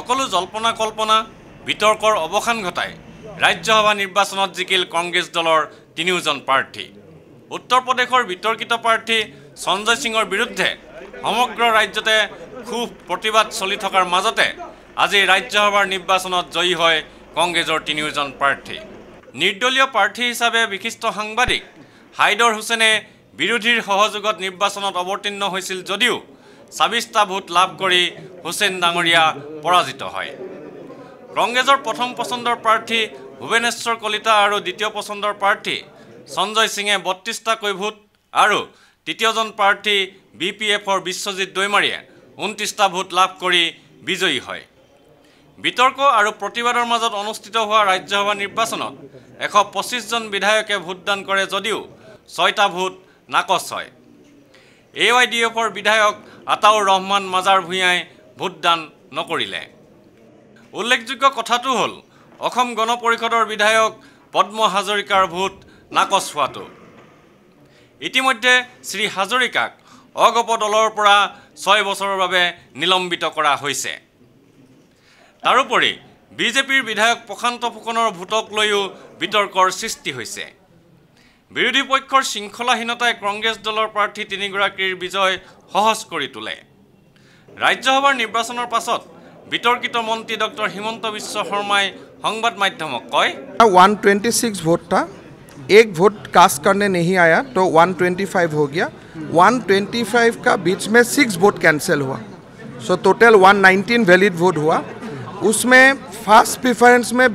সকলো জল্পনা কল্পনা বিতৰ্কৰ অৱসান ঘটাই ৰাজ্যসভা নিৰ্বাচনত জিকিল কংগ্ৰেছ দলৰ তিনিওজন প্ৰাৰ্থী। উত্তৰ প্ৰদেশৰ বিতৰ্কিত প্ৰাৰ্থী সঞ্জয় সিঙৰ বিৰুদ্ধে সমগ্ৰ ৰাজ্যতে খুব প্ৰতিবাদ চলি থকাৰ মাজতে আজি ৰাজ্যসভাৰ নিৰ্বাচনত জয়ী হয় কংগ্ৰেছৰ তিনিওজন প্ৰাৰ্থী। নিৰ্দলীয় প্ৰাৰ্থী হিচাপে বিশিষ্ট সাংবাদিক হাইদৰ হুছেইনে বিৰোধীৰ সহযোগত নিৰ্বাচনত অৱতীৰ্ণ হৈছিল যদিও ২৬টা ভোট লাভ কৰি হুছেইন ডাঙৰীয়া পৰাজিত হয়। কংগ্ৰেছৰ প্ৰথম পচন্দৰ প্ৰাৰ্থী ভুৱনেশ্বৰ কলিতা আৰু দ্বিতীয় পচন্দৰ প্ৰাৰ্থী সঞ্জয় সিঙে ৩২টাকৈ ভোট আৰু তৃতীয়জন প্ৰাৰ্থী BPFৰ বিশ্বজিৎ দৈমাৰীয়ে ২৯টা ভোট লাভ কৰি বিজয়ী হয়। বিতৰ্ক আৰু প্ৰতিবাদৰ মাজত অনুষ্ঠিত হোৱা ৰাজ্যসভা নিৰ্বাচনত ১২৫ জন বিধায়কে ভোটদান কৰে যদিও ৬টা ভোট নাকচ হয়। AYDFৰ বিধায়ক আতাউৰ ৰহমান মাজাৰ ভূঞাই ভোটদান নকৰিলে। উল্লেখযোগ্য কথাটো হ'ল অসম গণ পৰিষদৰ বিধায়ক পদ্ম হাজৰিকাৰ ভোট নাকচ হোৱাটো। ইতিমধ্যে শ্ৰী হাজৰিকাক অগপ দলৰ পৰা ৬ বছৰৰ বাবে নিলম্বিত কৰা হৈছে। তাৰোপৰি বিজেপিৰ বিধায়ক প্ৰশান্ত ফুকনৰ ভোটক লৈও বিতৰ্কৰ সৃষ্টি হৈছে। বিৰোধী পক্ষৰ শৃংখলাহীনতাই কংগ্ৰেছ দলৰ প্ৰাৰ্থী তিনিগৰাকীৰ বিজয় সহজ কৰি তোলে। ৰাজ্যসভাৰ নিৰ্বাচনৰ পাছত বিতৰ্কিত মন্ত্ৰী ডক্টৰ হিমন্ত বিশ্ব শৰ্মাই সংবাদ মাধ্যমক কয়, 126 वोट था, एक वोट कास्ट करने नहीं आया तो 125 हो गया। 125 का बीच में 6 वोट कैंसिल हुआ, सो टोटल 119 वैलिड वोट हुआ। उसमें फर्स्ट प्रेफरेंस में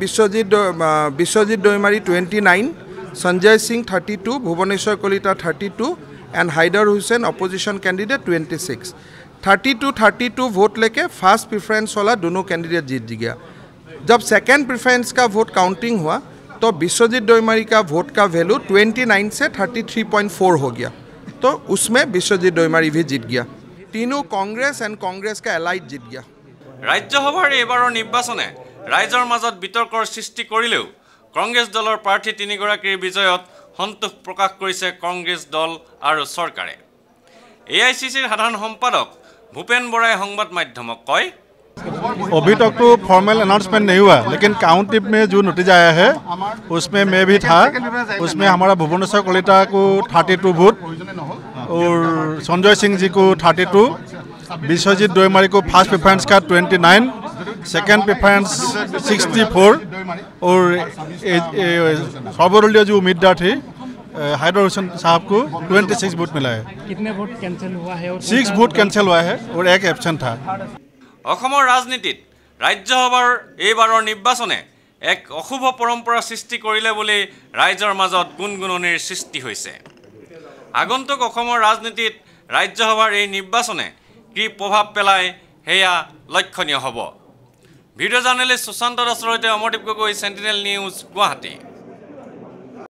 Biswajit Daimary 29, Sanjay Singh 32, Bhubaneswar Kalita 32 and Haider Hussain opposition candidate 26। 32 vote लेके फर्स्ट प्रेफरेंस वाला दोनों कैंडिडेट जीत गया। जब सेकेंड प्रेफरेंस का वोट काउंटिंग हुआ तो विश्वजीत डोईमारी का वोट का वैल्यू 29 से 33.4 हो गया, तो उसमें विश्वजीत डोईमारी भी जीत गया। तीनों कांग्रेस एंड कांग्रेस का एलाइड जीत गया। ৰাজ্যসভাৰ এইবাৰৰ নিৰ্বাচনে ৰাইজৰ মাজত বিতৰ্কৰ সৃষ্টি কৰিলেও কংগ্ৰেছ দলৰ প্ৰাৰ্থী তিনিগৰাকীৰ বিজয়ত সন্তোষ প্ৰকাশ কৰিছে কংগ্ৰেছ দল আৰু চৰকাৰে। AICCৰ সাধাৰণ সম্পাদক ভূপেন বৰাই সংবাদ মাধ্যমক কয়, अभी तक तो फॉर्मल अनाउंसमेंट नहीं हुआ, लेकिन काउंटिंग में जो नतीजा आया है उसमें मैं भी था। उसमें हमारा भुवनेश्वर कलिता को 32 वोट और संजय सिंह जी को 32, विश्वजीत डोईमारी को फर्स्ट प्रेफरेंस का 29, सेकेंड प्रेफरेंस 64 और सर्वदलीय जो उम्मीदवार थे हाइदर हुसैन साहब को 26 वोट मिला है। कितने वोट कैंसिल हुआ है? 6 वोट कैंसिल हुआ है और एक एब्सेंट था। অসমৰ ৰাজনীতিত ৰাজ্যসভাৰ এইবাৰৰ নিৰ্বাচনে এক অশুভ পৰম্পৰা সৃষ্টি কৰিলে বুলি ৰাইজৰ মাজত গুণগুণনিৰ সৃষ্টি হৈছে। আগন্তুক অসমৰ ৰাজনীতিত ৰাজ্যসভাৰ এই নিৰ্বাচনে কি প্ৰভাৱ পেলায় সেয়া লক্ষণীয় হ'ব। ভিডিঅ' জাৰ্নেলিষ্ট সুশান্ত দাসৰ সৈতে অমৰদীপ গগৈ, চেণ্টিনেল নিউজ, গুৱাহাটী।